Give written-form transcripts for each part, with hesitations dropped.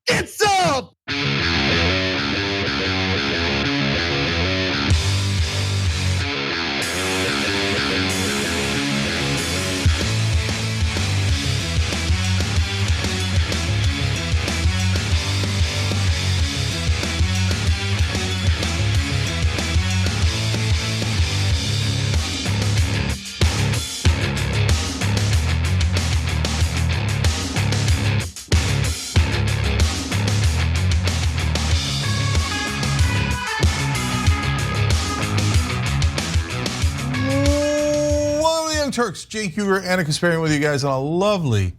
It's up! Turks, Cenk, Uygur, and Kasparian with you guys on a lovely,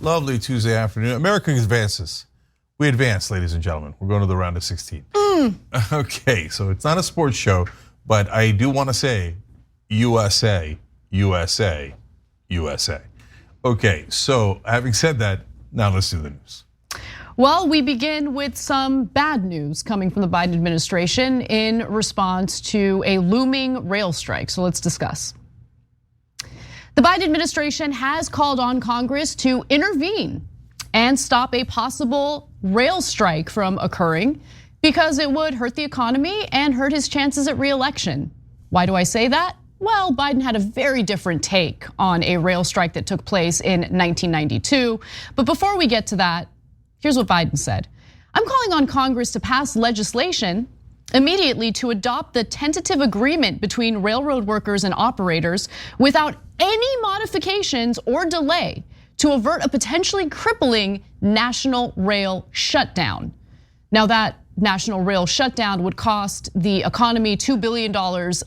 lovely Tuesday afternoon. America advances. We advance, ladies and gentlemen. We're going to the round of 16. Okay, so it's not a sports show, but I do want to say USA, USA, USA. Okay, so having said that, now let's do the news. Well, we begin with some bad news coming from the Biden administration in response to a looming rail strike. So let's discuss. The Biden administration has called on Congress to intervene and stop a possible rail strike from occurring because it would hurt the economy and hurt his chances at re-election. Why do I say that? Well, Biden had a very different take on a rail strike that took place in 1992. But before we get to that, here's what Biden said. I'm calling on Congress to pass legislation immediately to adopt the tentative agreement between railroad workers and operators without any modifications or delay to avert a potentially crippling national rail shutdown. Now that national rail shutdown would cost the economy $2 billion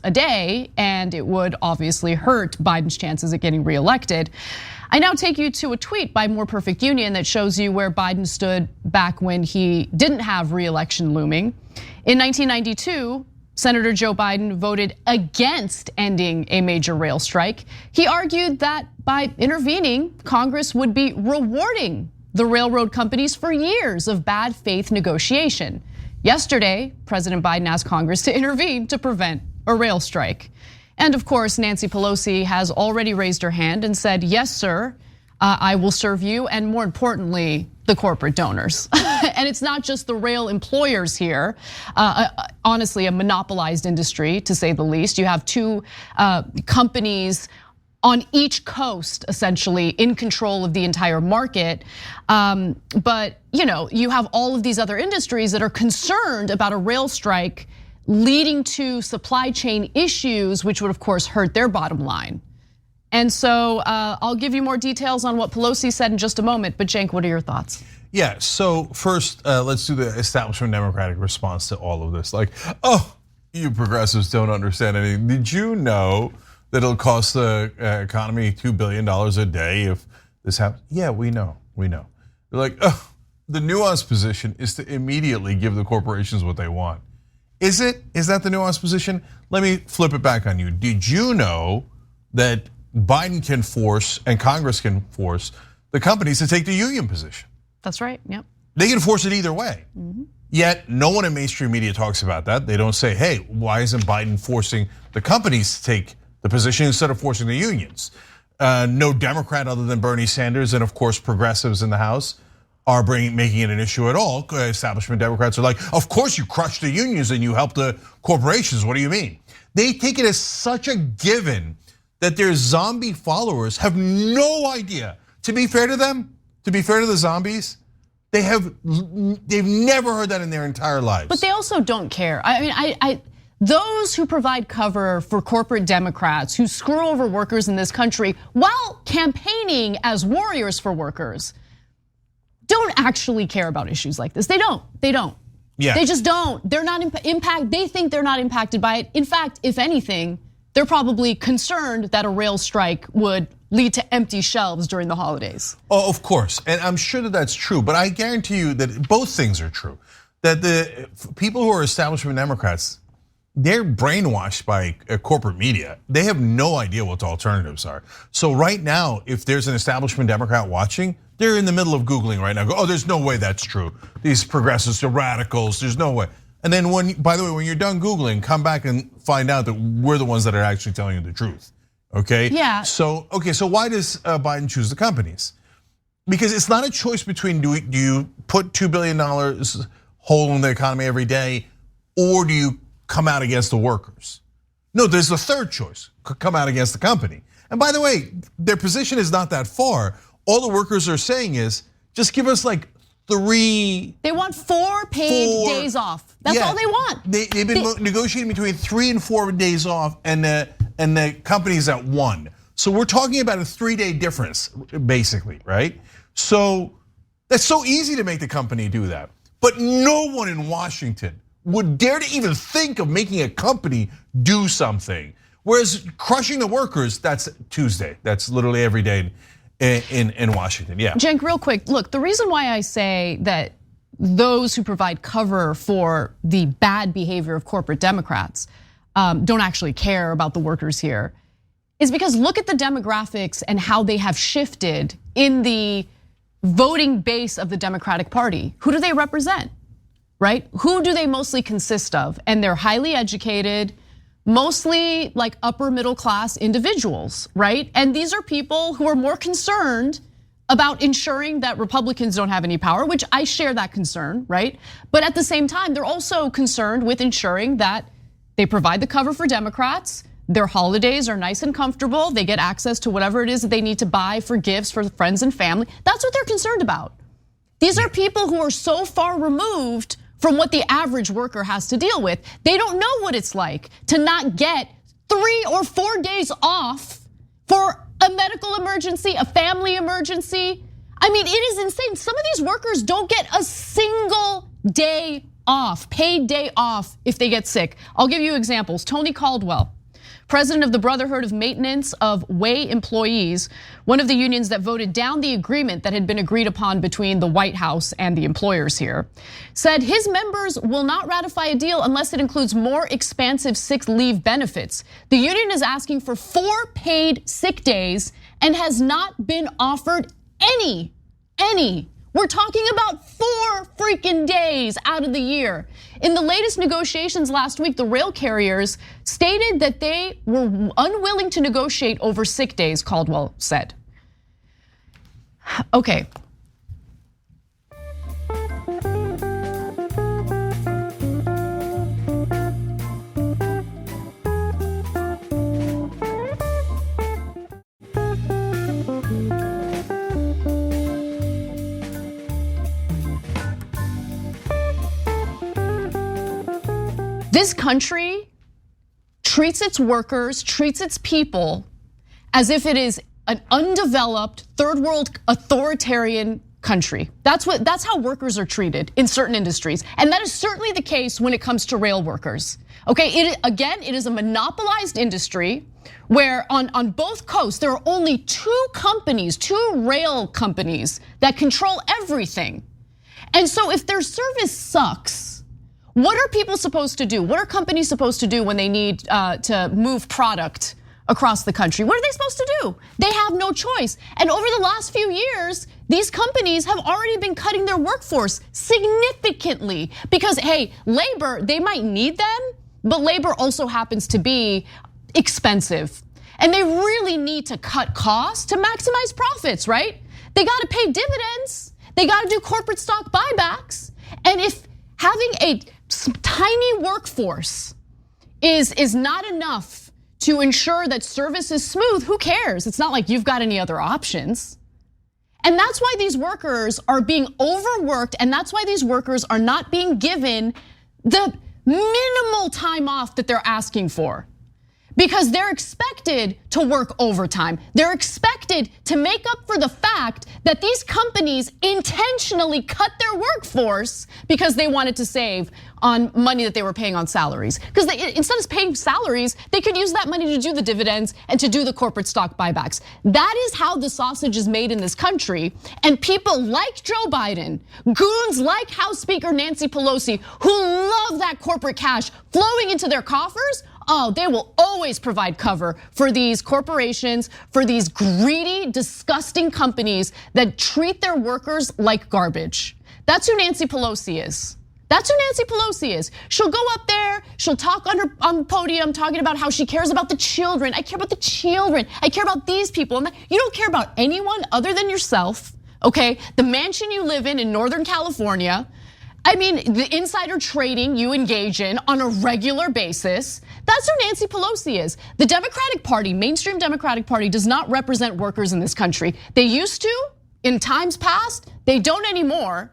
a day, and it would obviously hurt Biden's chances at getting reelected. I now take you to a tweet by More Perfect Union that shows you where Biden stood back when he didn't have reelection looming. In 1992, Senator Joe Biden voted against ending a major rail strike. He argued that by intervening, Congress would be rewarding the railroad companies for years of bad faith negotiation. Yesterday, President Biden asked Congress to intervene to prevent a rail strike. And of course, Nancy Pelosi has already raised her hand and said, yes, sir, I will serve you, and more importantly, the corporate donors. And it's not just the rail employers here. Honestly, a monopolized industry, to say the least. You have two companies on each coast, essentially, in control of the entire market. But you have all of these other industries that are concerned about a rail strike leading to supply chain issues, which would of course hurt their bottom line. And so I'll give you more details on what Pelosi said in just a moment, but Cenk, what are your thoughts? Yeah, so first, let's do the establishment Democratic response to all of this. Like, oh, you progressives don't understand anything. Did you know that it'll cost the economy $2 billion a day if this happens? Yeah, we know. They're like, oh, the nuanced position is to immediately give the corporations what they want. Is it? Is that the nuanced position? Let me flip it back on you. Did you know that Biden can force and Congress can force the companies to take the union position? That's right, yep. They can force it either way. Yet no one in mainstream media talks about that. They don't say, hey, why isn't Biden forcing the companies to take the position instead of forcing the unions? No Democrat other than Bernie Sanders and of course progressives in the House are making it an issue at all. Establishment Democrats are like, of course you crush the unions and you help the corporations, what do you mean? They take it as such a given that their zombie followers have no idea. To be fair to them, to be fair to the zombies, they've never heard that in their entire lives. But they also don't care. I mean, those who provide cover for corporate Democrats who screw over workers in this country while campaigning as warriors for workers don't actually care about issues like this. They don't. Yeah. They just don't. They're not they think they're not impacted by it. In fact, if anything, they're probably concerned that a rail strike would lead to empty shelves during the holidays. Oh, of course, and I'm sure that that's true, but I guarantee you that both things are true. That the people who are establishment Democrats, they're brainwashed by corporate media. They have no idea what the alternatives are. So right now, if there's an establishment Democrat watching, they're in the middle of Googling right now. Go, oh, there's no way that's true. These progressives are radicals, there's no way. And then by the way, when you're done Googling, come back and find out that we're the ones that are actually telling you the truth, okay? Yeah. So why does Biden choose the companies? Because it's not a choice between do you put $2 billion hole in the economy every day, or do you come out against the workers? No, there's a third choice, come out against the company. And by the way, their position is not that far. All the workers are saying is, just give us like 3. They want 4 paid days off. That's all they want. They've been negotiating between 3 and 4 days off, and the company's at 1. So we're talking about a 3-day difference, basically, right? So that's so easy to make the company do that. But no one in Washington would dare to even think of making a company do something. Whereas crushing the workers, that's Tuesday. That's literally every day in Washington, yeah. Cenk, real quick, look, the reason why I say that those who provide cover for the bad behavior of corporate Democrats don't actually care about the workers here is because look at the demographics and how they have shifted in the voting base of the Democratic Party. Who do they represent, right? Who do they mostly consist of? And they're highly educated, mostly like upper middle class individuals, right? And these are people who are more concerned about ensuring that Republicans don't have any power, which I share that concern, right? But at the same time, they're also concerned with ensuring that they provide the cover for Democrats. Their holidays are nice and comfortable. They get access to whatever it is that they need to buy for gifts for friends and family. That's what they're concerned about. These are people who are so far removed from what the average worker has to deal with. They don't know what it's like to not get 3 or 4 days off for a medical emergency, a family emergency. I mean, it is insane. Some of these workers don't get a single day off, paid day off if they get sick. I'll give you examples. Tony Caldwell, president of the Brotherhood of Maintenance of Way Employees, one of the unions that voted down the agreement that had been agreed upon between the White House and the employers here, said his members will not ratify a deal unless it includes more expansive sick leave benefits. The union is asking for 4 paid sick days and has not been offered any. We're talking about 4 freaking days out of the year. In the latest negotiations last week, the rail carriers stated that they were unwilling to negotiate over sick days, Caldwell said. Okay. This country treats its workers, treats its people as if it is an undeveloped third world authoritarian country. That's how workers are treated in certain industries. And that is certainly the case when it comes to rail workers. Okay, it is a monopolized industry where on both coasts there are only 2 companies, 2 rail companies that control everything. And so if their service sucks, what are people supposed to do? What are companies supposed to do when they need to move product across the country? What are they supposed to do? They have no choice. And over the last few years, these companies have already been cutting their workforce significantly because, hey, labor, they might need them, but labor also happens to be expensive. And they really need to cut costs to maximize profits, right? They gotta pay dividends. They gotta do corporate stock buybacks. And if having a tiny workforce is not enough to ensure that service is smooth, who cares? It's not like you've got any other options. And that's why these workers are being overworked, and that's why these workers are not being given the minimal time off that they're asking for. Because they're expected to work overtime. They're expected to make up for the fact that these companies intentionally cut their workforce because they wanted to save on money that they were paying on salaries. Because instead of paying salaries, they could use that money to do the dividends and to do the corporate stock buybacks. That is how the sausage is made in this country. And people like Joe Biden, goons like House Speaker Nancy Pelosi, who love that corporate cash flowing into their coffers, oh, they will always provide cover for these corporations, for these greedy, disgusting companies that treat their workers like garbage. That's who Nancy Pelosi is. That's who Nancy Pelosi is. She'll go up there, she'll talk on the podium talking about how she cares about the children. I care about the children. I care about these people. And you don't care about anyone other than yourself, okay? The mansion you live in Northern California. I mean, the insider trading you engage in on a regular basis, that's who Nancy Pelosi is. The Democratic Party, mainstream Democratic Party, does not represent workers in this country. They used to in times past, they don't anymore.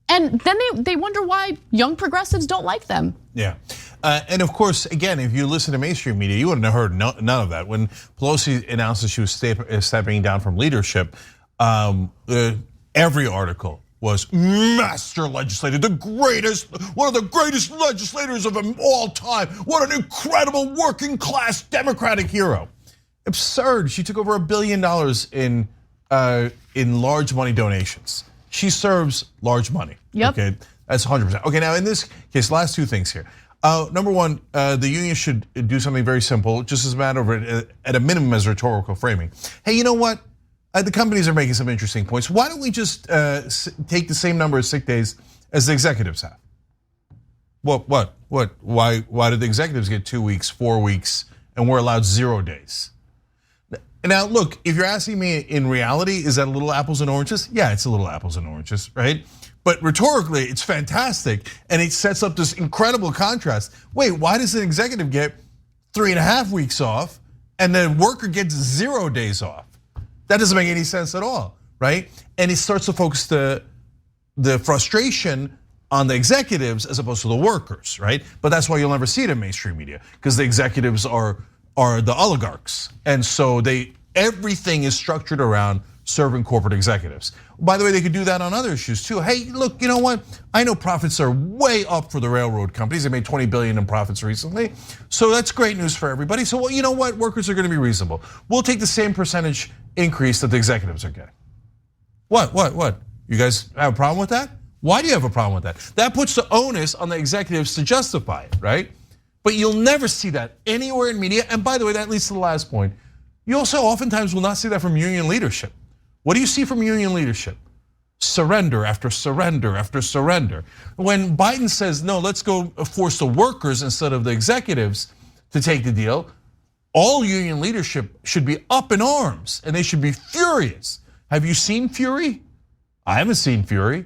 And then they wonder why young progressives don't like them. Yeah, and of course, again, if you listen to mainstream media, you wouldn't have heard none of that. When Pelosi announced that she was stepping down from leadership, every article was master legislator, one of the greatest legislators of all time. What an incredible working class Democratic hero. Absurd. She took over $1 billion in large money donations. She serves large money. Yep. Okay, that's 100%. Okay, now in this case, last two things here. Number one, the union should do something very simple, just as a matter of, at a minimum, as rhetorical framing. Hey, you know what? The companies are making some interesting points. Why don't we just take the same number of sick days as the executives have? What? Why did the executives get 2 weeks, 4 weeks, and we're allowed 0 days? Now, look, if you're asking me in reality, is that a little apples and oranges? Yeah, it's a little apples and oranges, right? But rhetorically, it's fantastic, and it sets up this incredible contrast. Wait, why does an executive get 3.5 weeks off, and the worker gets 0 days off? That doesn't make any sense at all, right? And it starts to focus the frustration on the executives as opposed to the workers, right? But that's why you'll never see it in mainstream media, because the executives are the oligarchs, and so everything is structured around serving corporate executives. By the way, they could do that on other issues too. Hey, look, you know what? I know profits are way up for the railroad companies. They made $20 billion in profits recently, so that's great news for everybody. So, well, you know what? Workers are going to be reasonable. We'll take the same percentage increase that the executives are getting. What? You guys have a problem with that? Why do you have a problem with that? That puts the onus on the executives to justify it, right? But you'll never see that anywhere in media. And by the way, that leads to the last point. You also oftentimes will not see that from union leadership. What do you see from union leadership? Surrender after surrender after surrender. When Biden says, no, let's go force the workers instead of the executives to take the deal, all union leadership should be up in arms and they should be furious. Have you seen fury? I haven't seen fury.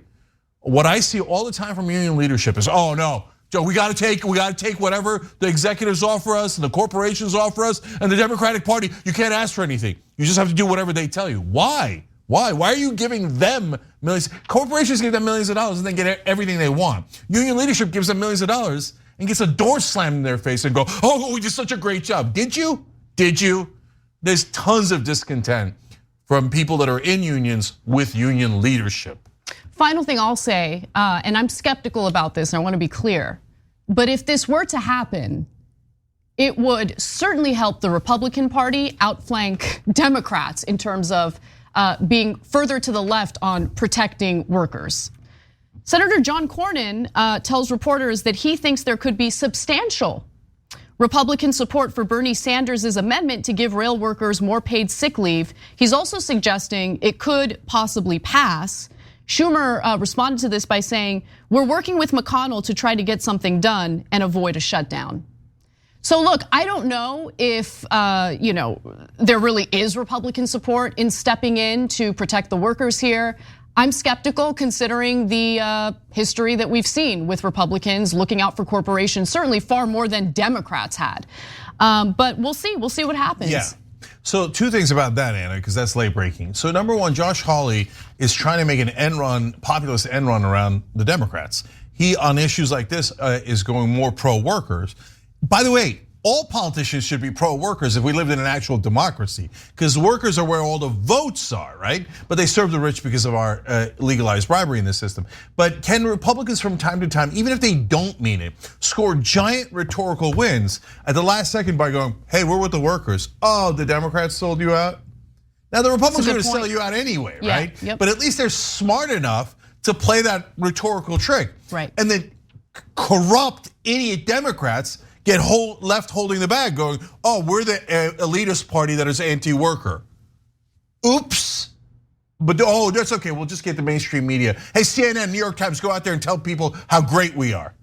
What I see all the time from union leadership is, oh no, Joe, we got to take whatever the executives offer us and the corporations offer us, and the Democratic Party, you can't ask for anything. You just have to do whatever they tell you. Why? Why are you giving them millions? Corporations give them millions of dollars and they get everything they want. Union leadership gives them millions of dollars and gets a door slammed in their face and go, oh, we did such a great job. Did you? There's tons of discontent from people that are in unions with union leadership. Final thing I'll say, and I'm skeptical about this, and I want to be clear, but if this were to happen, it would certainly help the Republican Party outflank Democrats in terms of being further to the left on protecting workers. Senator John Cornyn tells reporters that he thinks there could be substantial Republican support for Bernie Sanders' amendment to give rail workers more paid sick leave. He's also suggesting it could possibly pass. Schumer responded to this by saying, we're working with McConnell to try to get something done and avoid a shutdown. So look, I don't know if there really is Republican support in stepping in to protect the workers here. I'm skeptical considering the history that we've seen with Republicans looking out for corporations, certainly far more than Democrats had. But we'll see what happens. Yeah. So two things about that, Anna, because that's late breaking. So number one, Josh Hawley is trying to make an populist end run around the Democrats. He, on issues like this, is going more pro-workers. By the way, all politicians should be pro-workers if we lived in an actual democracy, because workers are where all the votes are, right? But they serve the rich because of our legalized bribery in this system. But can Republicans from time to time, even if they don't mean it, score giant rhetorical wins at the last second by going, hey, we're with the workers. Oh, the Democrats sold you out? Now the Republicans are gonna sell you out anyway, right? Yep. But at least they're smart enough to play that rhetorical trick. Right. And then corrupt idiot Democrats get left holding the bag going, oh, we're the elitist party that is anti-worker. Oops. But oh, that's okay, we'll just get the mainstream media. Hey, CNN, New York Times, go out there and tell people how great we are.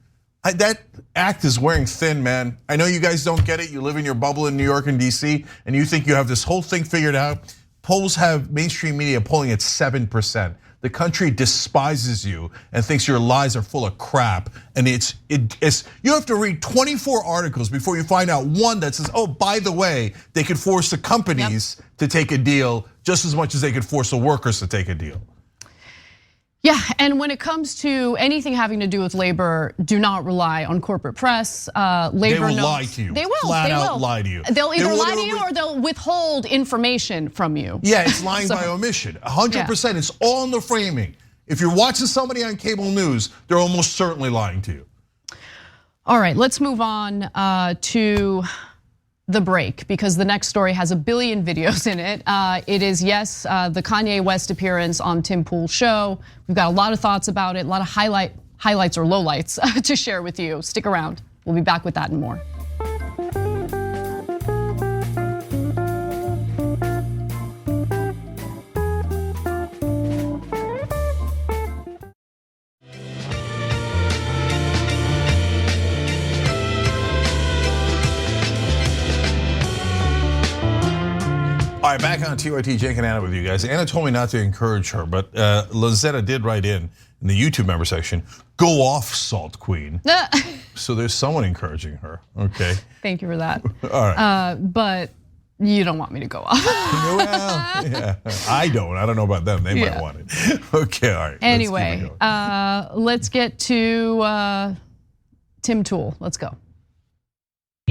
That act is wearing thin, man. I know you guys don't get it. You live in your bubble in New York and DC, and you think you have this whole thing figured out. polls have mainstream media polling at 7%. The country despises you and thinks your lies are full of crap. And it's you have to read 24 articles before you find out one that says, oh, by the way, they could force the companies to take a deal just as much as they could force the workers to take a deal. Yeah, and when it comes to anything having to do with labor, do not rely on corporate press. Labor they will knows, lie to you. They will. Flat they out will. lie to you. They'll either lie to you or they'll withhold information from you. Yeah, it's lying by omission. 100%. It's all in the framing. If you're watching somebody on cable news, they're almost certainly lying to you. All right, let's move on to the break, because the next story has a billion videos in it. It is, yes, the Kanye West appearance on Tim Pool's show. We've got a lot of thoughts about it, a lot of highlights or lowlights to share with you. Stick around. We'll be back with that and more. All right, back on TYT, Cenk and Anna with you guys. Anna told me not to encourage her, but Lizetta did write in the YouTube member section, go off, Salt Queen. So there's someone encouraging her, okay. Thank you for that. All right. But you don't want me to go off. Well, yeah, I don't know about them, they might want it. Okay, all right. Anyway, let's get to Tim Pool, let's go.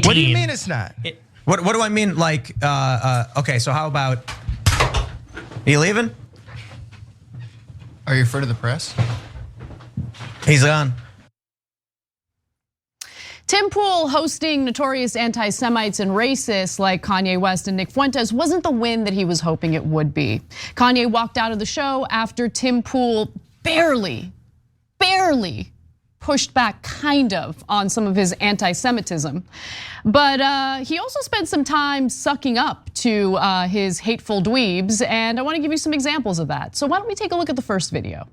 What do you mean it's not? What do I mean? Like, okay, so how about, are you leaving? Are you afraid of the press? He's gone. Tim Pool hosting notorious anti-Semites and racists like Kanye West and Nick Fuentes wasn't the win that he was hoping it would be. Kanye walked out of the show after Tim Pool barely pushed back kind of on some of his anti-Semitism. But he also spent some time sucking up to his hateful dweebs, and I wanna give you some examples of that. So why don't we take a look at the first video?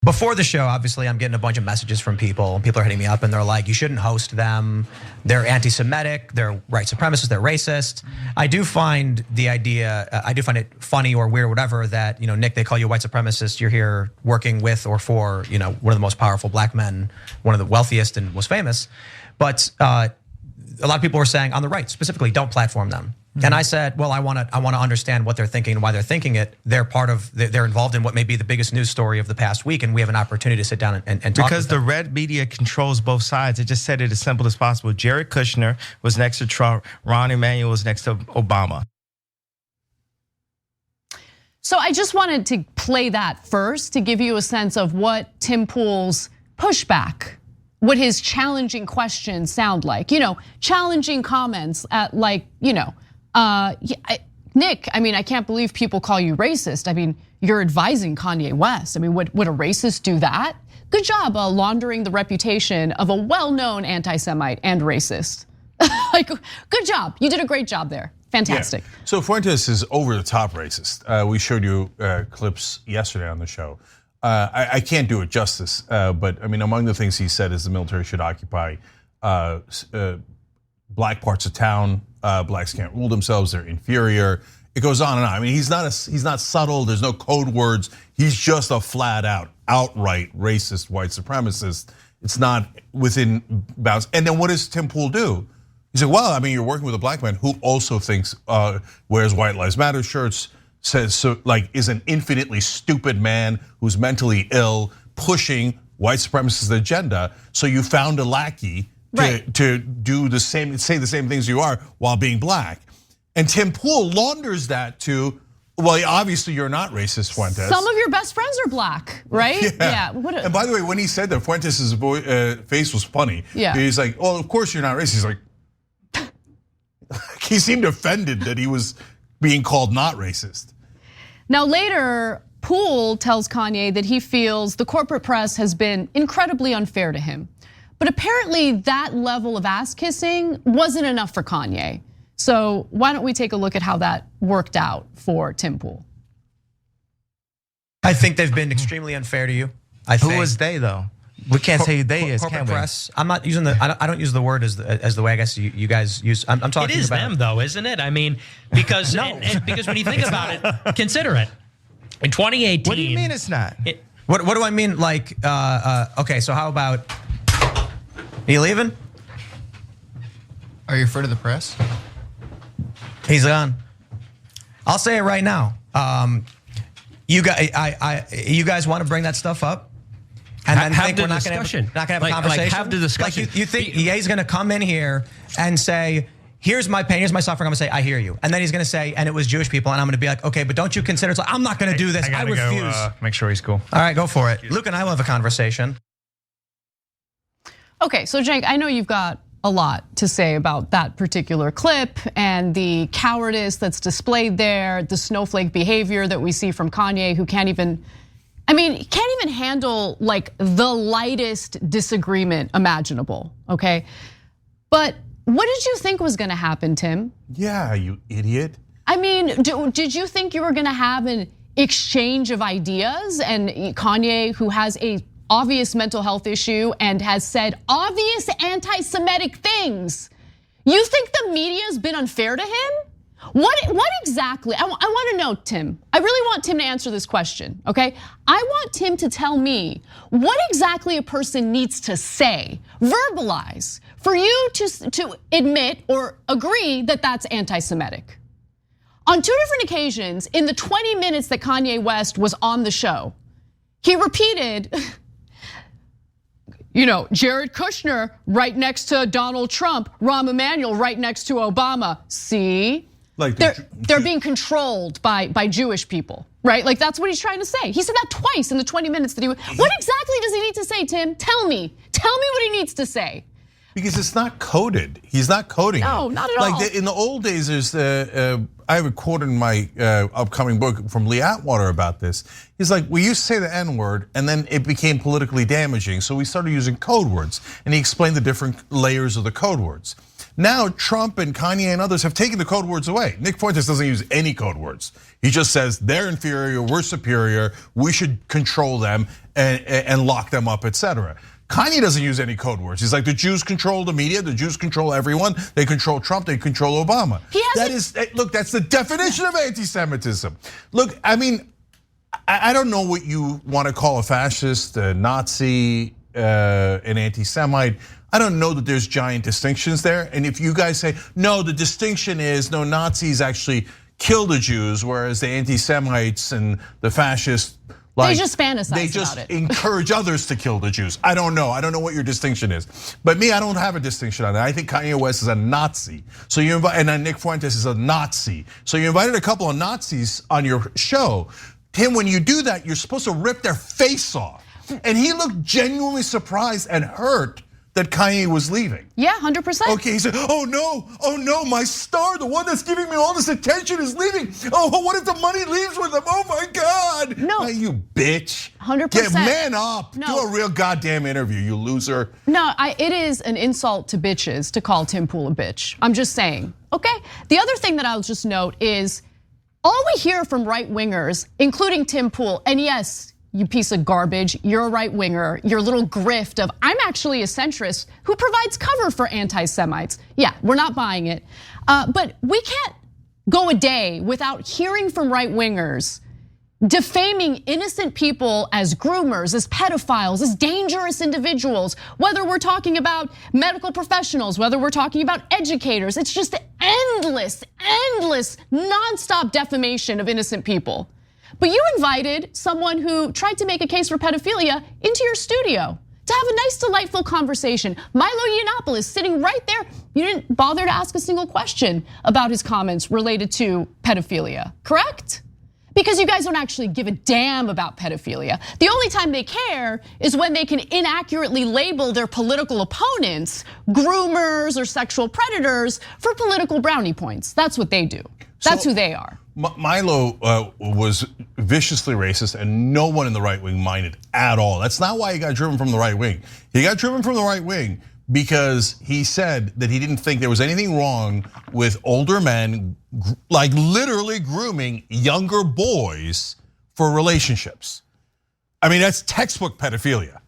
Before the show, obviously, I'm getting a bunch of messages from people, and people are hitting me up and they're like, you shouldn't host them. They're anti-Semitic, they're white supremacists, they're racist. I do find it funny or weird or whatever that, Nick, they call you a white supremacist. You're here working with or for, one of the most powerful black men, one of the wealthiest and most famous. But a lot of people were saying on the right, specifically, don't platform them. And I said, well, I want to understand what they're thinking and why they're thinking it. They're involved in what may be the biggest news story of the past week, and we have an opportunity to sit down and talk. Because the red media controls both sides. It just said it as simple as possible. Jared Kushner was next to Trump. Ron Emanuel was next to Obama. So I just wanted to play that first to give you a sense of what Tim Pool's pushback, what his challenging questions sound like. Challenging comments at Nick, I can't believe people call you racist. You're advising Kanye West. Would a racist do that? Good job laundering the reputation of a well-known anti-Semite and racist. Good job. You did a great job there. Fantastic. Yeah. So Fuentes is over the top racist. We showed you clips yesterday on the show. I can't do it justice, but among the things he said is the military should occupy black parts of town. Blacks can't rule themselves; they're inferior. It goes on and on. He's not subtle. There's no code words. He's just a flat out, outright racist white supremacist. It's not within bounds. And then what does Tim Pool do? He said, "Well, you're working with a black man who also thinks wears White Lives Matter shirts." Says so, is an infinitely stupid man who's mentally ill, pushing white supremacist agenda. So you found a lackey to do the same, say the same things you are while being black. And Tim Pool launders that to, well, obviously you're not racist, Fuentes. Some of your best friends are black, right? Yeah. And by the way, when he said that, Fuentes' face was funny. Yeah. He's like, oh, of course you're not racist. He's like, he seemed offended that he was being called not racist. Now later, Pool tells Kanye that he feels the corporate press has been incredibly unfair to him. But apparently that level of ass kissing wasn't enough for Kanye. So why don't we take a look at how that worked out for Tim Pool? I think they've been extremely unfair to you. Who was they though? We can't say they is, corporate can we? press. I'm not using I don't use the word as the way I guess you guys use. I'm talking about. It is them though, isn't it? I mean, because because when you think about it, consider it. In 2018. What do you mean it's not? What do I mean? Like, okay, so how about? Are you leaving? Are you afraid of the press? He's gone. I'll say it right now. You guys want to bring that stuff up, and then have think the we're not going to have a conversation? Like have the discussion. Like you think EA's going to come in here and say, "Here's my pain, here's my suffering." I'm going to say, "I hear you," and then he's going to say, "And it was Jewish people," and I'm going to be like, "Okay, but don't you consider?" It's like, I'm not going to do this. I refuse. Make sure he's cool. All right, go for it. Luke and I will have a conversation. Okay, so Cenk, I know you've got a lot to say about that particular clip and the cowardice that's displayed there, the snowflake behavior that we see from Kanye, who can't even handle like the lightest disagreement imaginable, okay? But what did you think was gonna happen, Tim? Yeah, you idiot. I mean, did you think you were gonna have an exchange of ideas and Kanye, who has a obvious mental health issue and has said obvious anti-Semitic things. You think the media's been unfair to him? What exactly? I want to know, Tim. I really want Tim to answer this question, okay? I want Tim to tell me what exactly a person needs to say, verbalize, for you to admit or agree that that's anti-Semitic. On 2 different occasions, in the 20 minutes that Kanye West was on the show, he repeated, Jared Kushner right next to Donald Trump, Rahm Emanuel right next to Obama. See, like they're being controlled by Jewish people, right? Like that's what he's trying to say. He said that twice in the 20 minutes that he. What exactly does he need to say, Tim? Tell me what he needs to say. Because it's not coded. He's not coding. No, not at all. Like in the old days, there's I have a quote in my upcoming book from Lee Atwater about this. He's like, we used to say the N-word, and then it became politically damaging, so we started using code words, and he explained the different layers of the code words. Now Trump and Kanye and others have taken the code words away. Nick Fuentes doesn't use any code words. He just says they're inferior, we're superior, we should control them and lock them up, etc. Kanye doesn't use any code words. He's like, the Jews control the media, the Jews control everyone, they control Trump, they control Obama. Look, that's the definition of anti-Semitism. Look, I mean, I don't know what you want to call a fascist, a Nazi, an anti-Semite. I don't know that there's giant distinctions there. And if you guys say, no, the distinction is, no, Nazis actually kill the Jews, whereas the anti-Semites and the fascists, they just fantasize They just about it. encourage others to kill the Jews. I don't know what your distinction is. But me, I don't have a distinction on that. I think Kanye West is a Nazi. So you invite, and then Nick Fuentes is a Nazi. So you invited a couple of Nazis on your show. Tim, when you do that, you're supposed to rip their face off. And he looked genuinely surprised and hurt that Kanye was leaving. Yeah, 100%. Okay, he said, oh no, my star, the one that's giving me all this attention is leaving. Oh, what if the money leaves with him? Oh my God. No. You bitch. 100%. Get man up. No. Do a real goddamn interview, you loser. No, it is an insult to bitches to call Tim Pool a bitch. I'm just saying, okay? The other thing that I'll just note is all we hear from right wingers, including Tim Pool, and yes, you piece of garbage, you're a right winger, your little grift of I'm actually a centrist who provides cover for anti-Semites. Yeah, we're not buying it. But we can't go a day without hearing from right wingers defaming innocent people as groomers, as pedophiles, as dangerous individuals, whether we're talking about medical professionals, whether we're talking about educators. It's just endless, nonstop defamation of innocent people. But you invited someone who tried to make a case for pedophilia into your studio to have a nice, delightful conversation. Milo Yiannopoulos sitting right there. You didn't bother to ask a single question about his comments related to pedophilia, correct? Because you guys don't actually give a damn about pedophilia. The only time they care is when they can inaccurately label their political opponents groomers or sexual predators for political brownie points. That's what they do. That's who they are. Milo was viciously racist, and no one in the right wing minded at all. That's not why he got driven from the right wing. He got driven from the right wing because he said that he didn't think there was anything wrong with older men, like literally grooming younger boys for relationships. I mean, that's textbook pedophilia.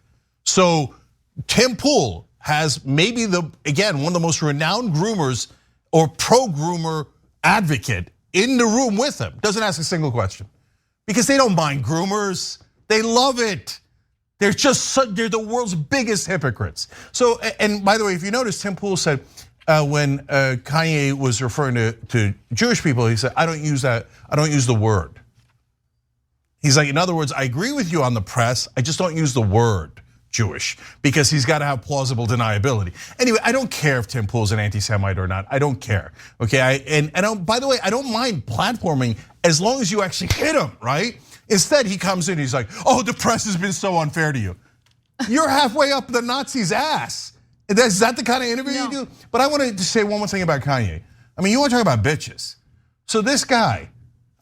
So Tim Pool has maybe one of the most renowned groomers or pro-groomer advocate in the room with him. Doesn't ask a single question because they don't mind groomers. They love it. They're the world's biggest hypocrites. So, and by the way, if you notice, Tim Pool said when Kanye was referring to Jewish people, he said, I don't use that. I don't use the word. He's like, in other words, I agree with you on the press. I just don't use the word Jewish because he's got to have plausible deniability. Anyway, I don't care if Tim Pool's an anti-Semite or not. I don't care. Okay, and by the way, I don't mind platforming as long as you actually hit him, right? Instead, he comes in, he's like, oh, the press has been so unfair to you. You're halfway up the Nazi's ass. Is that the kind of interview you do? But I wanted to say one more thing about Kanye. I mean, you want to talk about bitches. So this guy,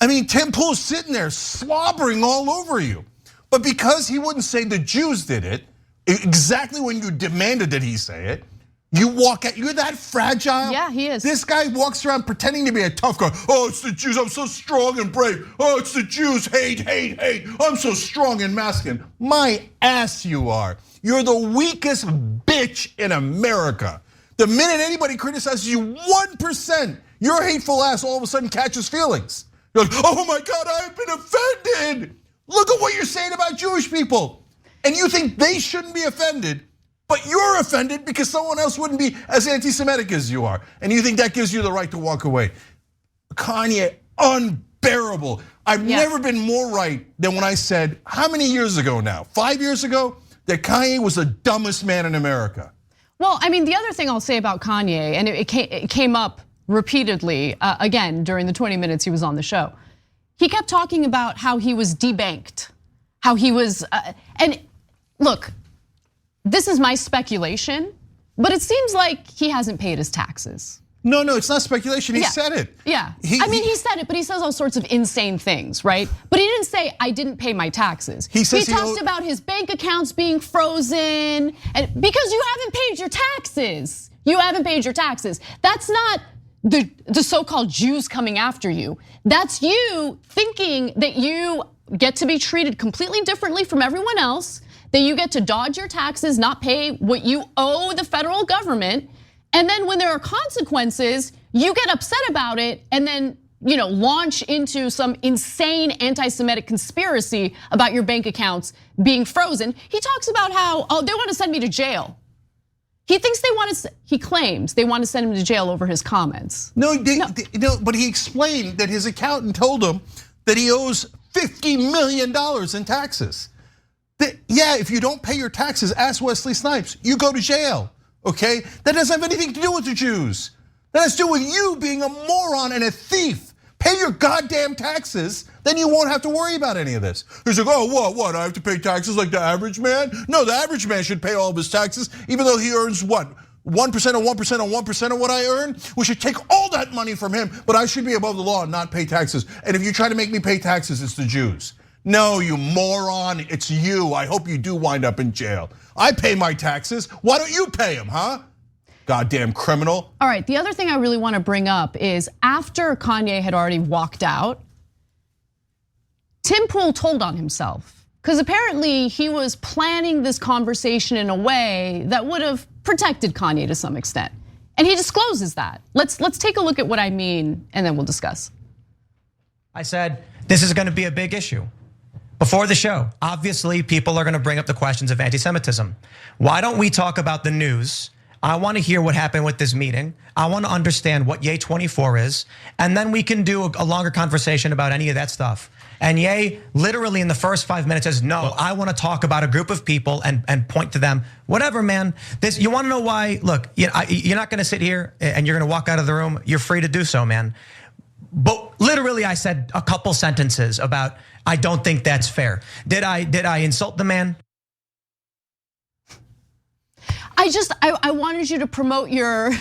I mean, Tim Pool's sitting there slobbering all over you. But because he wouldn't say the Jews did it, exactly when you demanded that he say it, you walk out, you're that fragile. Yeah, he is. This guy walks around pretending to be a tough guy. Oh, it's the Jews, I'm so strong and brave. Oh, it's the Jews, hate, hate, hate. I'm so strong and masculine. My ass you are. You're the weakest bitch in America. The minute anybody criticizes you 1%, your hateful ass all of a sudden catches feelings. You're like, oh my God, I've been offended. Look at what you're saying about Jewish people. And you think they shouldn't be offended, but you're offended because someone else wouldn't be as anti-Semitic as you are. And you think that gives you the right to walk away. Kanye, unbearable. I've never been more right than when I said, how many years ago now? 5 years ago, that Kanye was the dumbest man in America. Well, I mean, the other thing I'll say about Kanye, and it came up repeatedly, again, during the 20 minutes he was on the show. He kept talking about how he was debanked, how he was, and look, this is my speculation, but it seems like he hasn't paid his taxes. No, it's not speculation, he said it. Yeah, I mean, he said it, but he says all sorts of insane things, right? But he didn't say, I didn't pay my taxes. He talked about his bank accounts being frozen, and because you haven't paid your taxes. You haven't paid your taxes. That's not the so-called Jews coming after you. That's you thinking that you get to be treated completely differently from everyone else, that you get to dodge your taxes, not pay what you owe the federal government. And then when there are consequences, you get upset about it and then launch into some insane anti-Semitic conspiracy about your bank accounts being frozen. He talks about how, they want to send me to jail. He claims they want to send him to jail over his comments. No, but he explained that his accountant told him that he owes $50 million in taxes. Yeah, if you don't pay your taxes, ask Wesley Snipes, you go to jail. Okay, that doesn't have anything to do with the Jews. That has to do with you being a moron and a thief. Pay your goddamn taxes, then you won't have to worry about any of this. He's like, oh, what? I have to pay taxes like the average man? No, the average man should pay all of his taxes, even though he earns what? 1% of 1% of 1% of what I earn? We should take all that money from him, but I should be above the law and not pay taxes. And if you try to make me pay taxes, it's the Jews. No, you moron, it's you. I hope you do wind up in jail. I pay my taxes. Why don't you pay them, huh? Goddamn criminal. All right, the other thing I really want to bring up is after Kanye had already walked out, Tim Pool told on himself because apparently he was planning this conversation in a way that would have protected Kanye to some extent. And he discloses that. Let's take a look at what I mean and then we'll discuss. I said, this is gonna be a big issue. Before the show, obviously people are gonna bring up the questions of anti-Semitism. Why don't we talk about the news? I wanna hear what happened with this meeting. I wanna understand what Ye 24 is, and then we can do a longer conversation about any of that stuff. And Ye literally in the first 5 minutes says, no, I wanna talk about a group of people and point to them. Whatever, man. You wanna know why? Look, you're not gonna sit here and you're gonna walk out of the room. You're free to do so, man. But literally I said a couple sentences about, I don't think that's fair. Did I insult the man? I wanted you to promote your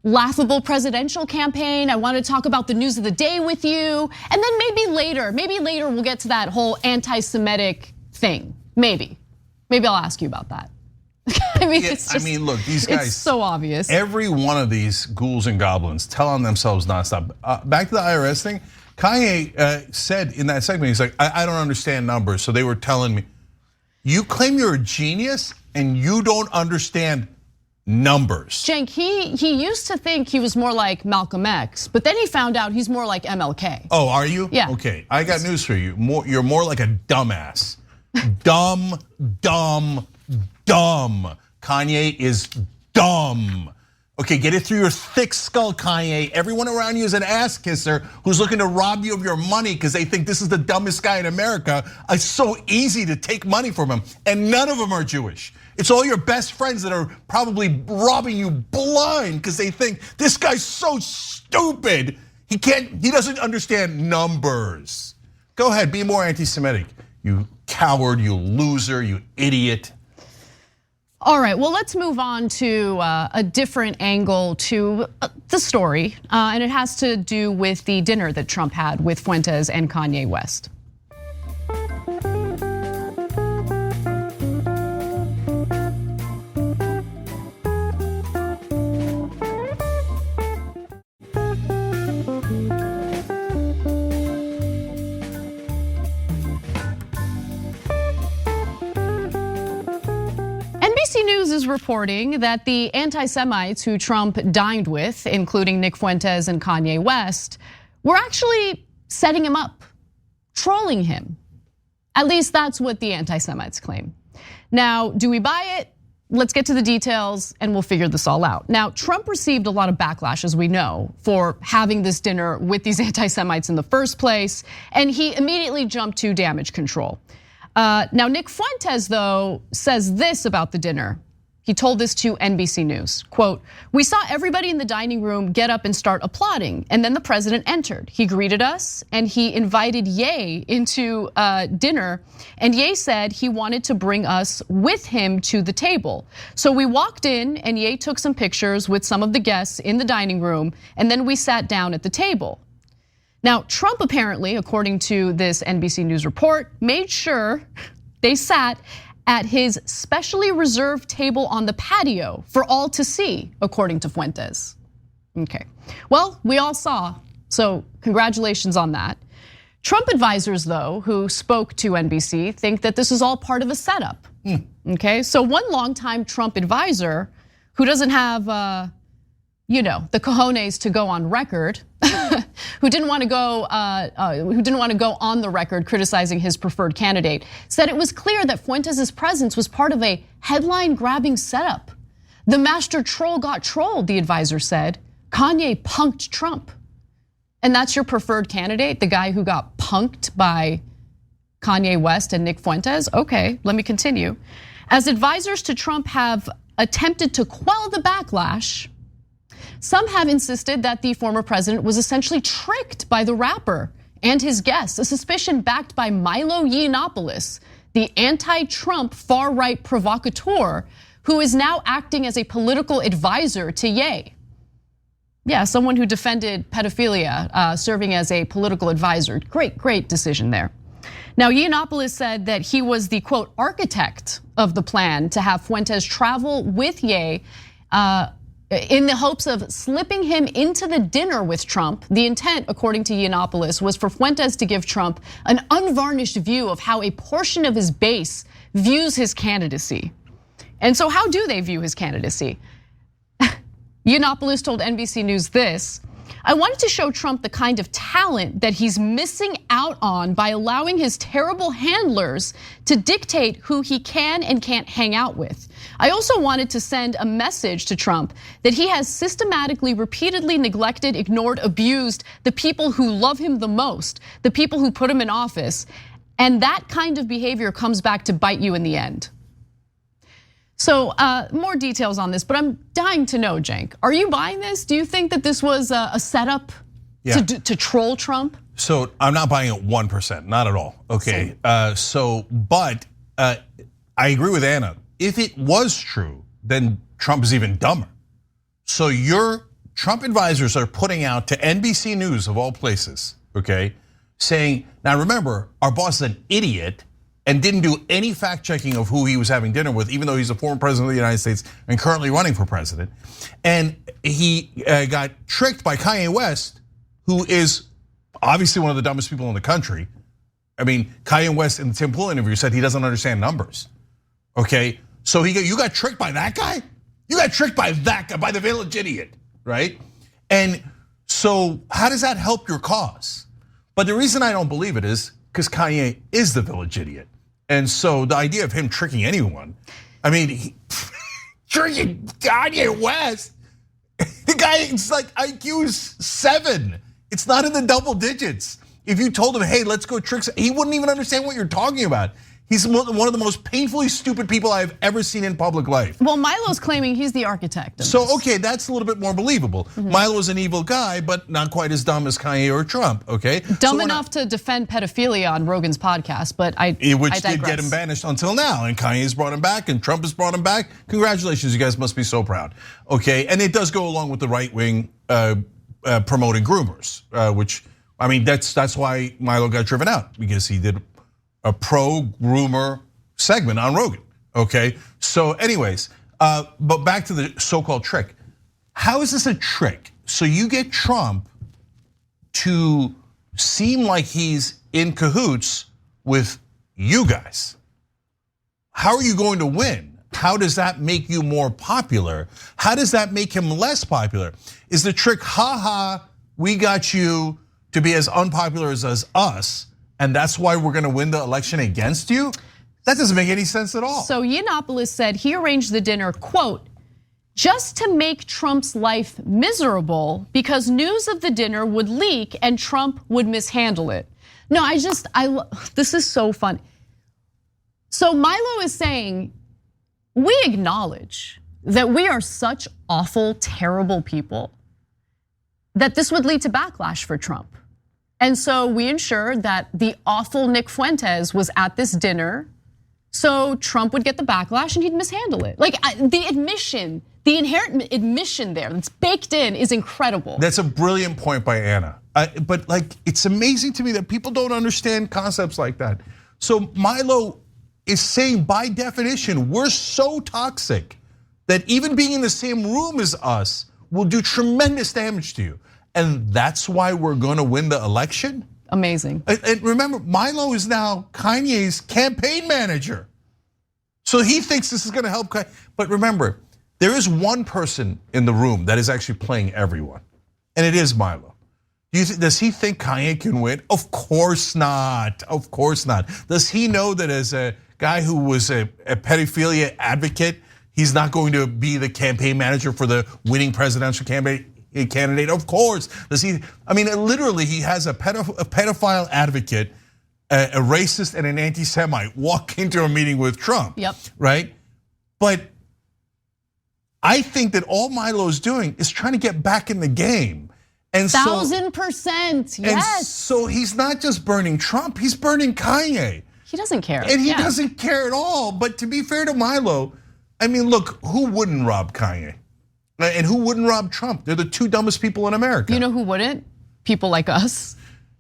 laughable presidential campaign. I want to talk about the news of the day with you. And then maybe later we'll get to that whole anti-Semitic thing. Maybe I'll ask you about that. I mean, look, these guys. It's so obvious. Every one of these ghouls and goblins tell on themselves nonstop. Back to the IRS thing, Kanye said in that segment, he's like, I don't understand numbers, so they were telling me. You claim you're a genius and you don't understand numbers. Cenk, he used to think he was more like Malcolm X, but then he found out he's more like MLK. Oh, are you? Yeah. Okay, I got news for you. You're more like a dumbass. Dumb. Kanye is dumb. Okay, get it through your thick skull, Kanye. Everyone around you is an ass kisser who's looking to rob you of your money because they think this is the dumbest guy in America. It's so easy to take money from him, and none of them are Jewish. It's all your best friends that are probably robbing you blind because they think this guy's so stupid. He doesn't understand numbers. Go ahead, be more anti-Semitic, you coward, you loser, you idiot. All right, well, let's move on to a different angle to the story, and it has to do with the dinner that Trump had with Fuentes and Kanye West. NBC News is reporting that the anti-Semites who Trump dined with, including Nick Fuentes and Kanye West, were actually setting him up, trolling him. At least that's what the anti-Semites claim. Now, do we buy it? Let's get to the details and we'll figure this all out. Now, Trump received a lot of backlash, as we know, for having this dinner with these anti-Semites in the first place, and he immediately jumped to damage control. Now, Nick Fuentes, though, says this about the dinner. He told this to NBC News, quote, "We saw everybody in the dining room get up and start applauding, and then the president entered. He greeted us and he invited Ye into dinner, and Ye said he wanted to bring us with him to the table. So we walked in and Ye took some pictures with some of the guests in the dining room, and then we sat down at the table." Now, Trump apparently, according to this NBC News report, made sure they sat at his specially reserved table on the patio for all to see, according to Fuentes. Okay, well, we all saw, so congratulations on that. Trump advisors, though, who spoke to NBC, think that this is all part of a setup. Okay, so one longtime Trump advisor who doesn't have the cojones to go on record, who didn't want to go on the record criticizing his preferred candidate, said it was clear that Fuentes' presence was part of a headline-grabbing setup. The master troll got trolled, the advisor said. Kanye punked Trump. And that's your preferred candidate, the guy who got punked by Kanye West and Nick Fuentes? Okay, let me continue. As advisors to Trump have attempted to quell the backlash, some have insisted that the former president was essentially tricked by the rapper and his guests, a suspicion backed by Milo Yiannopoulos, the anti-Trump far-right provocateur who is now acting as a political advisor to Ye. Yeah, someone who defended pedophilia, serving as a political advisor. Great decision there. Now, Yiannopoulos said that he was the, quote, architect of the plan to have Fuentes travel with Ye in the hopes of slipping him into the dinner with Trump. The intent, according to Yiannopoulos, was for Fuentes to give Trump an unvarnished view of how a portion of his base views his candidacy. And so how do they view his candidacy? Yiannopoulos told NBC News this: "I wanted to show Trump the kind of talent that he's missing out on by allowing his terrible handlers to dictate who he can and can't hang out with. I also wanted to send a message to Trump that he has systematically, repeatedly neglected, ignored, abused the people who love him the most, the people who put him in office. And that kind of behavior comes back to bite you in the end." So more details on this, but I'm dying to know, Cenk, are you buying this? Do you think that this was a setup to troll Trump? So I'm not buying it 1%, not at all. Okay, but I agree with Anna. If it was true, then Trump is even dumber. So your Trump advisors are putting out to NBC News of all places, okay, saying, now remember, our boss is an idiot and didn't do any fact checking of who he was having dinner with, even though he's a former president of the United States and currently running for president. And he got tricked by Kanye West, who is obviously one of the dumbest people in the country. I mean, Kanye West in the Tim Pool interview said he doesn't understand numbers. Okay, so you got tricked by that guy? You got tricked by that guy, by the village idiot, right? And so how does that help your cause? But the reason I don't believe it is because Kanye is the village idiot. And so the idea of him tricking anyone, I mean, tricking Kanye West, the guy is like IQ is 7. It's not in the double digits. If you told him, hey, let's go trick, he wouldn't even understand what you're talking about. He's one of the most painfully stupid people I've ever seen in public life. Well, Milo's claiming he's the architect of So, this. okay, that's a little bit more believable. Milo is an evil guy, but not quite as dumb as Kanye or Trump, okay? Dumb enough to defend pedophilia on Rogan's podcast, but I Which digress. did get him banished until now, and Kanye's brought him back, and Trump has brought him back. Congratulations, you guys must be so proud, okay? And it does go along with the right wing promoting groomers, which, I mean, that's why Milo got driven out, because he did a pro-groomer segment on Rogan, okay? So anyways, but back to the so-called trick. How is this a trick? So you get Trump to seem like he's in cahoots with you guys. How are you going to win? How does that make you more popular? How does that make him less popular? Is the trick, we got you to be as unpopular as us, and that's why we're gonna win the election against you? That doesn't make any sense at all. So Yiannopoulos said he arranged the dinner, quote, just to make Trump's life miserable because news of the dinner would leak and Trump would mishandle it. No, this is so fun. So Milo is saying, we acknowledge that we are such awful, terrible people that this would lead to backlash for Trump. And so we ensured that the awful Nick Fuentes was at this dinner, so Trump would get the backlash and he'd mishandle it. Like the admission, the inherent admission there that's baked in is incredible. That's a brilliant point by Anna. But like, it's amazing to me that people don't understand concepts like that. So Milo is saying, by definition, we're so toxic that even being in the same room as us will do tremendous damage to you. And that's why we're gonna win the election? Amazing. And remember, Milo is now Kanye's campaign manager. So he thinks this is gonna help Kanye. But remember, there is one person in the room that is actually playing everyone, and it is Milo. Does he think Kanye can win? Of course not, of course not. Does he know that as a guy who was a pedophilia advocate, he's not going to be the campaign manager for the winning presidential candidate? Of course. Does he? I mean, literally, he has a pedophile advocate, a racist, and an anti-Semite walk into a meeting with Trump. Yep. Right? But I think that all Milo's doing is trying to get back in the game. And 1000%, yes. And so he's not just burning Trump, he's burning Kanye. He doesn't care. And he doesn't care at all. But to be fair to Milo, I mean, look, who wouldn't rob Kanye? And who wouldn't rob Trump? They're the two dumbest people in America. You know who wouldn't? People like us.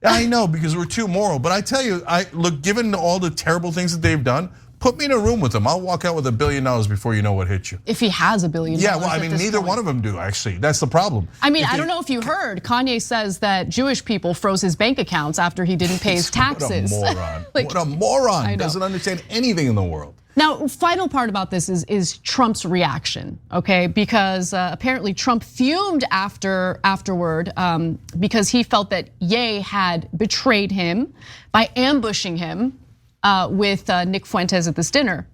I know, because we're too moral. But I tell you, look, given all the terrible things that they've done, put me in a room with them. I'll walk out with $1 billion before you know what hit you. If he has $1 billion. Yeah, well, I mean, neither one of them do, actually. That's the problem. I mean, I don't know if you heard, Kanye says that Jewish people froze his bank accounts after he didn't pay his taxes. What a moron. Like, what a moron. I know. Doesn't understand anything in the world. Now, final part about this is Trump's reaction, okay? Because apparently Trump fumed afterward because he felt that Ye had betrayed him by ambushing him with Nick Fuentes at this dinner.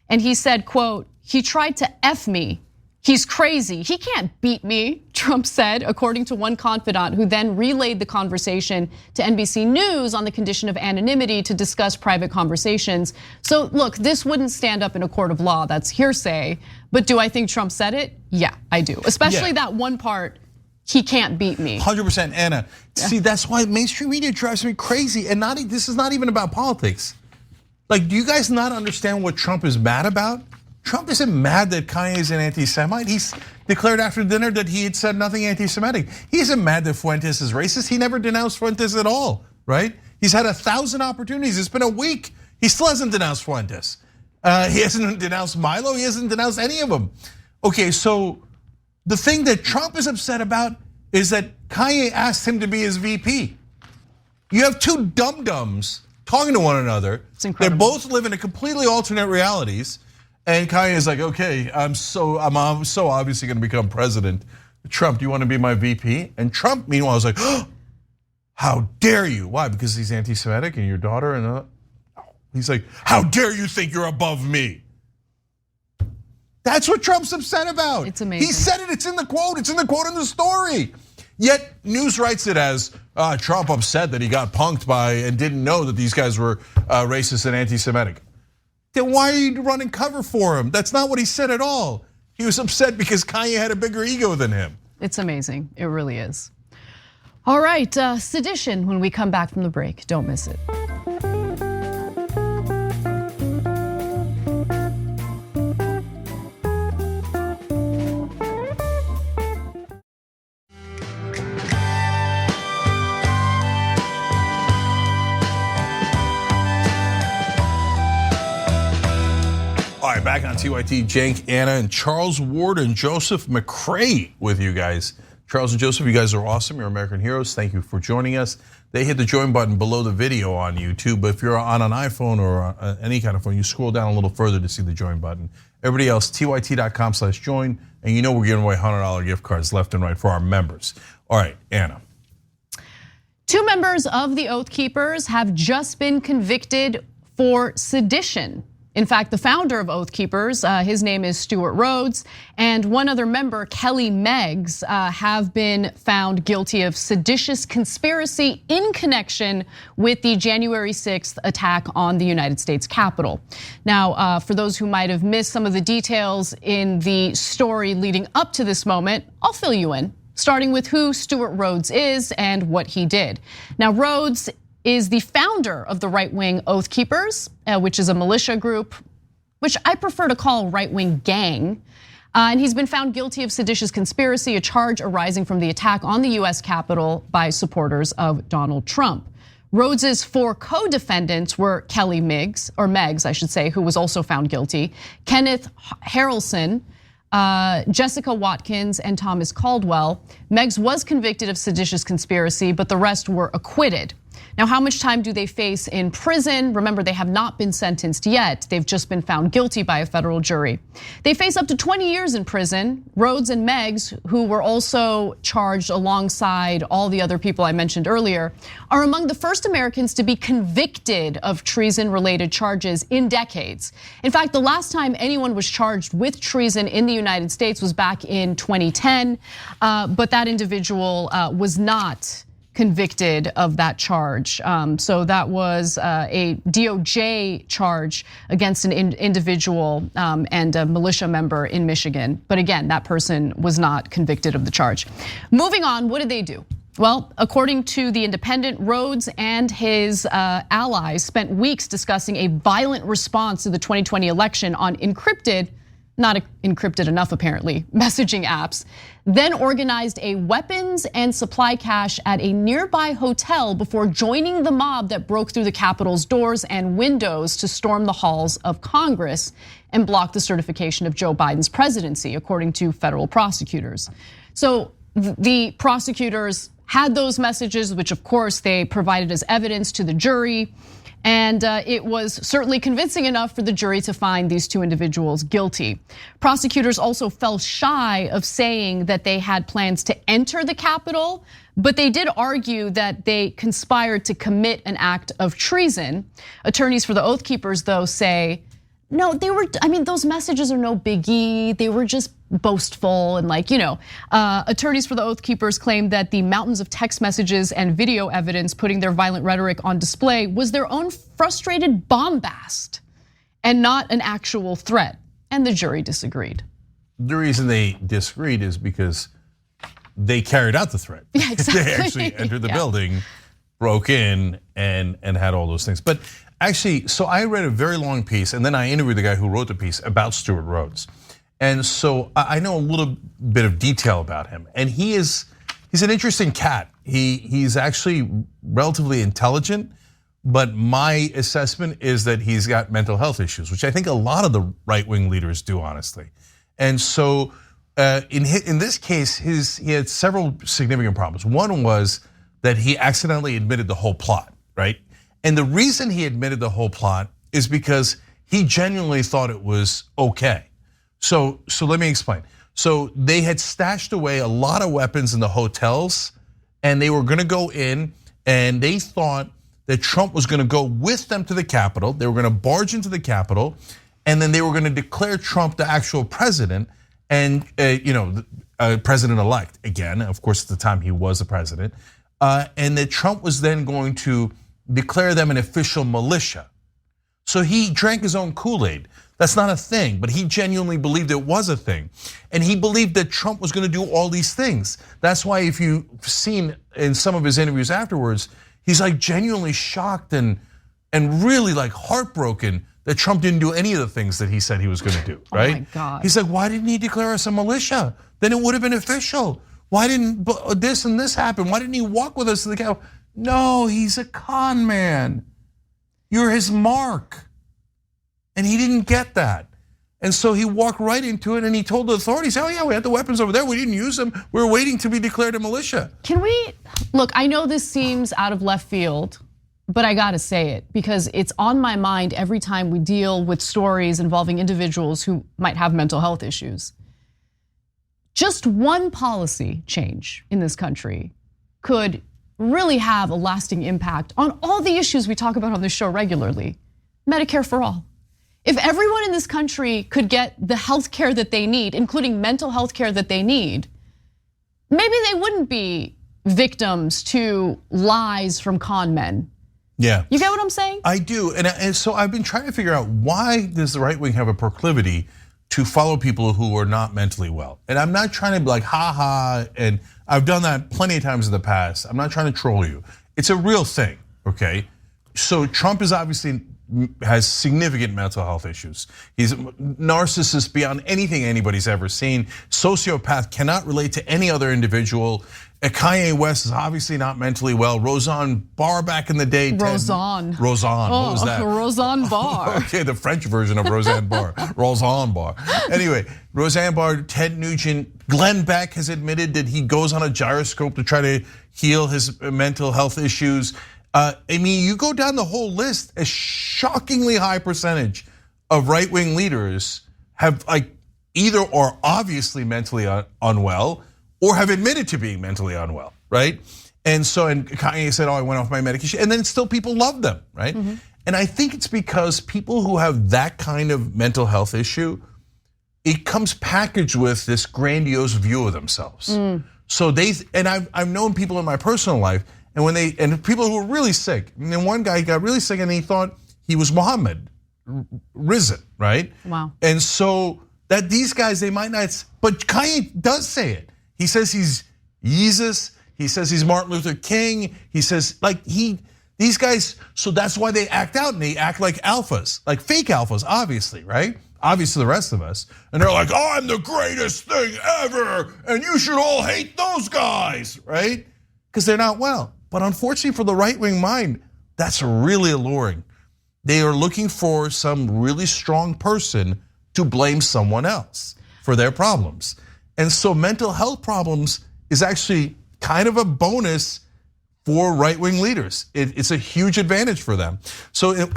And he said, quote, he tried to F me. He's crazy, he can't beat me, Trump said, according to one confidant who then relayed the conversation to NBC News on the condition of anonymity to discuss private conversations. So look, this wouldn't stand up in a court of law, that's hearsay. But do I think Trump said it? Yeah, I do. Especially that one part, he can't beat me. 100%, Anna. Yeah. See, that's why mainstream media drives me crazy. And this is not even about politics. Like, do you guys not understand what Trump is mad about? Trump isn't mad that Kanye is an anti-Semite. He's declared after dinner that he had said nothing anti-Semitic. He isn't mad that Fuentes is racist. He never denounced Fuentes at all, right? He's had 1,000 opportunities. It's been a week. He still hasn't denounced Fuentes. He hasn't denounced Milo. He hasn't denounced any of them. Okay, so the thing that Trump is upset about is that Kanye asked him to be his VP. You have two dum-dums talking to one another. It's incredible. They both live in a completely alternate realities. And Kanye is like, okay, I'm so obviously going to become president. Trump, do you want to be my VP? And Trump, meanwhile, was like, oh, how dare you? Why? Because he's anti-Semitic and your daughter and he's like, how dare you think you're above me? That's what Trump's upset about. It's amazing. He said it, it's in the quote, it's in the quote in the story. Yet news writes it as Trump upset that he got punked by and didn't know that these guys were racist and anti-Semitic. Then why are you running cover for him? That's not what he said at all. He was upset because Kanye had a bigger ego than him. It's amazing, it really is. All right, sedition when we come back from the break, don't miss it. All right, back on TYT, Cenk, Anna, and Charles Ward and Joseph McCrae with you guys. Charles and Joseph, you guys are awesome. You're American heroes. Thank you for joining us. They hit the join button below the video on YouTube, but if you're on an iPhone or any kind of phone, you scroll down a little further to see the join button. Everybody else, tyt.com/join, and you know we're giving away $100 gift cards left and right for our members. All right, Anna. 2 members of the Oath Keepers have just been convicted for sedition. In fact, the founder of Oath Keepers, his name is Stuart Rhodes, and one other member, Kelly Meggs, have been found guilty of seditious conspiracy in connection with the January 6th attack on the United States Capitol. Now, for those who might have missed some of the details in the story leading up to this moment, I'll fill you in, starting with who Stuart Rhodes is and what he did. Now, Rhodes is the founder of the right-wing Oath Keepers, which is a militia group, which I prefer to call a right-wing gang. And he's been found guilty of seditious conspiracy, a charge arising from the attack on the US Capitol by supporters of Donald Trump. Rhodes's 4 co-defendants were Kelly Meggs, I should say, who was also found guilty, Kenneth Harrelson, Jessica Watkins, and Thomas Caldwell. Meggs was convicted of seditious conspiracy, but the rest were acquitted. Now, how much time do they face in prison? Remember, they have not been sentenced yet. They've just been found guilty by a federal jury. They face up to 20 years in prison. Rhodes and Meggs, who were also charged alongside all the other people I mentioned earlier, are among the first Americans to be convicted of treason-related charges in decades. In fact, the last time anyone was charged with treason in the United States was back in 2010, but that individual was not convicted of that charge. So that was a DOJ charge against an individual and a militia member in Michigan. But again, that person was not convicted of the charge. Moving on, what did they do? Well, according to The Independent, Rhodes and his allies spent weeks discussing a violent response to the 2020 election on encrypted, not encrypted enough apparently, messaging apps, then organized a weapons and supply cache at a nearby hotel before joining the mob that broke through the Capitol's doors and windows to storm the halls of Congress and block the certification of Joe Biden's presidency, according to federal prosecutors. So the prosecutors had those messages, which of course they provided as evidence to the jury. And it was certainly convincing enough for the jury to find these 2 individuals guilty. Prosecutors also fell shy of saying that they had plans to enter the Capitol, but they did argue that they conspired to commit an act of treason. Attorneys for the Oath Keepers, though, say, no, those messages are no biggie. They were just boastful and attorneys for the Oath Keepers claimed that the mountains of text messages and video evidence putting their violent rhetoric on display was their own frustrated bombast and not an actual threat. And the jury disagreed. The reason they disagreed is because they carried out the threat. Yeah, exactly. They actually entered the building, broke in, and had all those things. But actually, so I read a very long piece, and then I interviewed the guy who wrote the piece about Stuart Rhodes. And so I know a little bit of detail about him. And he's an interesting cat. He's actually relatively intelligent, but my assessment is that he's got mental health issues, which I think a lot of the right-wing leaders do, honestly. And so in this case, he had several significant problems. One was that he accidentally admitted the whole plot, right? And the reason he admitted the whole plot is because he genuinely thought it was okay. So let me explain. So they had stashed away a lot of weapons in the hotels, and they were gonna go in, and they thought that Trump was gonna go with them to the Capitol. They were gonna barge into the Capitol, and then they were gonna declare Trump the actual president, and president-elect again. Of course, at the time he was the president, and that Trump was then going to declare them an official militia. So he drank his own Kool-Aid. That's not a thing, but he genuinely believed it was a thing. And he believed that Trump was gonna do all these things. That's why if you've seen in some of his interviews afterwards, he's like genuinely shocked and really like heartbroken that Trump didn't do any of the things that he said he was gonna do, right? Oh my God. He's like, why didn't he declare us a militia? Then it would have been official. Why didn't this and this happen? Why didn't he walk with us to the Capitol? No, he's a con man. You're his mark. And he didn't get that. And so he walked right into it and he told the authorities, oh yeah, we had the weapons over there, we didn't use them. We were waiting to be declared a militia. Can we, look, I know this seems out of left field, but I gotta say it because it's on my mind every time we deal with stories involving individuals who might have mental health issues. Just one policy change in this country could really have a lasting impact on all the issues we talk about on this show regularly. Medicare for all. If everyone in this country could get the health care that they need, including mental health care that they need, maybe they wouldn't be victims to lies from con men. Yeah. You get what I'm saying? I do, and so I've been trying to figure out why does the right wing have a proclivity to follow people who are not mentally well. And I'm not trying to be like, ha, and I've done that plenty of times in the past. I'm not trying to troll you. It's a real thing, okay? So Trump is obviously has significant mental health issues. He's a narcissist beyond anything anybody's ever seen. Sociopath, cannot relate to any other individual. Kanye West is obviously not mentally well. Roseanne Barr back in the day. Roseanne, what was that? Roseanne Barr. Okay, the French version of Roseanne Barr. Roseanne Barr. Anyway, Roseanne Barr, Ted Nugent, Glenn Beck has admitted that he goes on a gyroscope to try to heal his mental health issues. I mean, you go down the whole list, a shockingly high percentage of right-wing leaders have like either are obviously mentally unwell or have admitted to being mentally unwell, right? And so, and Kanye said, oh, I went off my medication, and then still people love them, right? Mm-hmm. And I think it's because people who have that kind of mental health issue, it comes packaged with this grandiose view of themselves. So I've known people in my personal life, and people who were really sick. And then one guy got really sick and he thought he was Muhammad, risen, right? Wow. And so that these guys, they might not, but Kanye does say it. He says he's Jesus, he says he's Martin Luther King, he says these guys, so that's why they act out and they act like alphas, like fake alphas, obviously, right? Obviously the rest of us. And they're like, oh, I'm the greatest thing ever, and you should all hate those guys, right? Because they're not well. But unfortunately for the right-wing mind, that's really alluring. They are looking for some really strong person to blame someone else for their problems. And so mental health problems is actually kind of a bonus for right-wing leaders. It's a huge advantage for them. So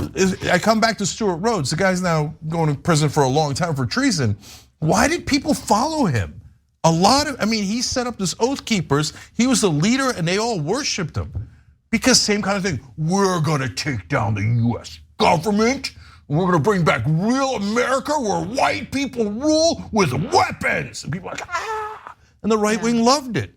I come back to Stuart Rhodes. The guy's now going to prison for a long time for treason. Why did people follow him? He set up this Oath Keepers. He was the leader and they all worshiped him. Because same kind of thing, we're gonna take down the US government. We're gonna bring back real America where white people rule with weapons. And people are like, ah. And the right wing loved it.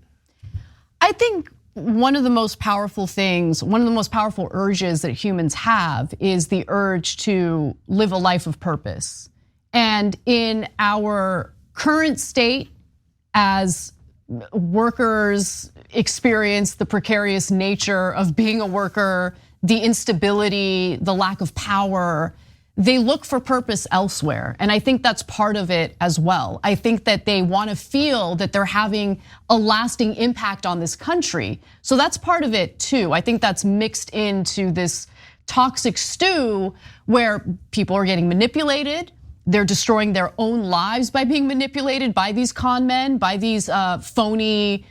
I think one of the most powerful things, one of the most powerful urges that humans have is the urge to live a life of purpose. And in our current state, as workers experience the precarious nature of being a worker, the instability, the lack of power, they look for purpose elsewhere. And I think that's part of it as well. I think that they want to feel that they're having a lasting impact on this country. So that's part of it too. I think that's mixed into this toxic stew where people are getting manipulated. They're destroying their own lives by being manipulated by these con men, by these phony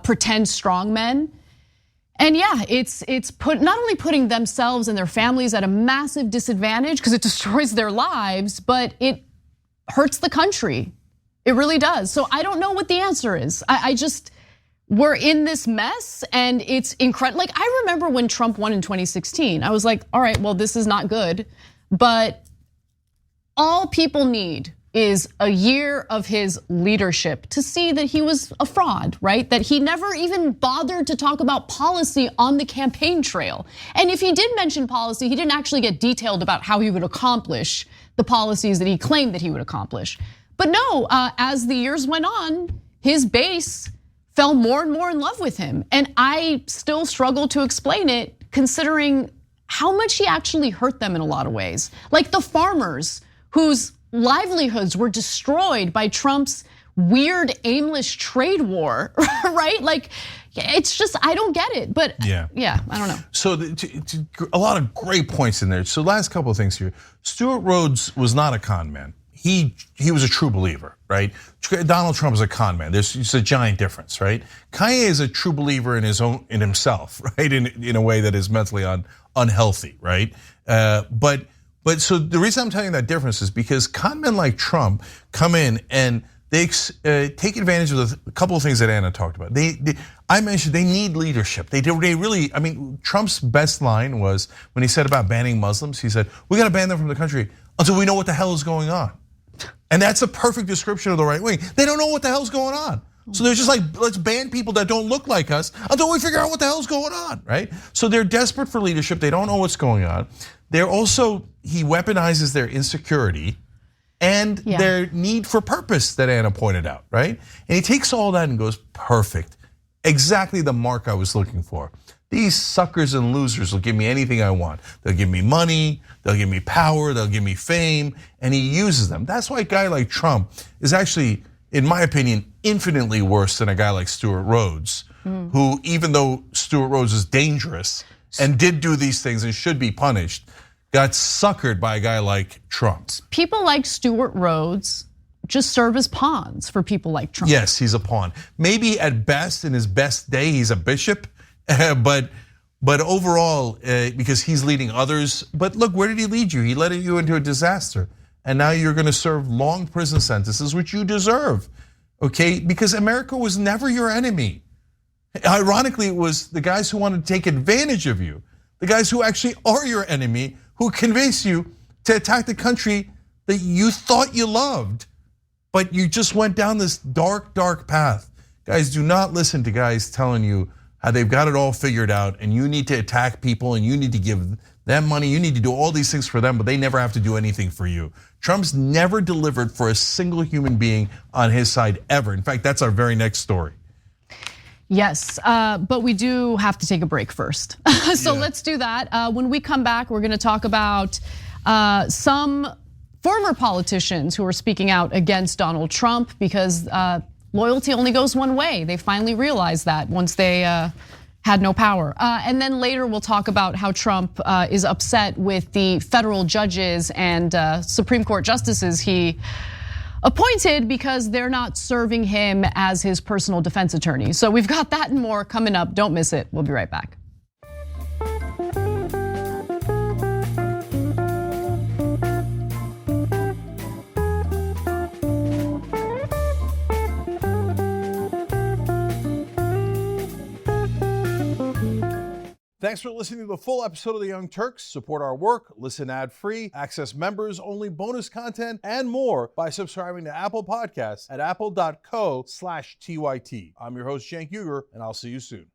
pretend strong men. And yeah, it's not only putting themselves and their families at a massive disadvantage because it destroys their lives, but it hurts the country. It really does. So I don't know what the answer is. We're in this mess and it's incredible. Like, I remember when Trump won in 2016, I was like, all right, well, this is not good. But all people need is a year of his leadership to see that he was a fraud, right? That he never even bothered to talk about policy on the campaign trail. And if he did mention policy, he didn't actually get detailed about how he would accomplish the policies that he claimed that he would accomplish. But no, as the years went on, his base fell more and more in love with him. And I still struggle to explain it, considering how much he actually hurt them in a lot of ways. Like the farmers whose livelihoods were destroyed by Trump's weird, aimless trade war, right? Like, it's just, I don't get it, but yeah, I don't know. So a lot of great points in there. So last couple of things here. Stuart Rhodes was not a con man. He was a true believer, right? Donald Trump is a con man. There's a giant difference, right? Kanye is a true believer in himself, right? In a way that is mentally unhealthy, right? But so the reason I'm telling you that difference is because con men like Trump come in and they take advantage of a couple of things that Anna talked about. I mentioned they need leadership. They really, I mean, Trump's best line was when he said about banning Muslims, he said, we gotta ban them from the country until we know what the hell is going on. And that's a perfect description of the right wing. They don't know what the hell's going on. So they're just like, let's ban people that don't look like us until we figure out what the hell's going on, right? So they're desperate for leadership. They don't know what's going on. They're also, he weaponizes their insecurity and their need for purpose that Anna pointed out, right? And he takes all that and goes, perfect, exactly the mark I was looking for. These suckers and losers will give me anything I want. They'll give me money, they'll give me power, they'll give me fame, and he uses them. That's why a guy like Trump is actually, in my opinion, infinitely worse than a guy like Stuart Rhodes, who, even though Stuart Rhodes is dangerous and did do these things and should be punished, got suckered by a guy like Trump. People like Stuart Rhodes just serve as pawns for people like Trump. Yes, he's a pawn. Maybe at best, in his best day, he's a bishop, but overall, because he's leading others. But look, where did he lead you? He led you into a disaster. And now you're gonna serve long prison sentences, which you deserve, okay? Because America was never your enemy. Ironically, it was the guys who wanted to take advantage of you, the guys who actually are your enemy, who convinced you to attack the country that you thought you loved, but you just went down this dark, dark path. Guys, do not listen to guys telling you how they've got it all figured out and you need to attack people and you need to give them money, you need to do all these things for them, but they never have to do anything for you. Trump's never delivered for a single human being on his side ever. In fact, that's our very next story. Yes, but we do have to take a break first. So let's do that. When we come back, we're gonna talk about some former politicians who are speaking out against Donald Trump because loyalty only goes one way. They finally realized that once they had no power. And then later we'll talk about how Trump is upset with the federal judges and Supreme Court justices he appointed because they're not serving him as his personal defense attorney. So we've got that and more coming up. Don't miss it. We'll be right back. Thanks for listening to the full episode of The Young Turks. Support our work, listen ad-free, access members-only bonus content, and more by subscribing to Apple Podcasts at apple.co/TYT. I'm your host, Cenk Uygur, and I'll see you soon.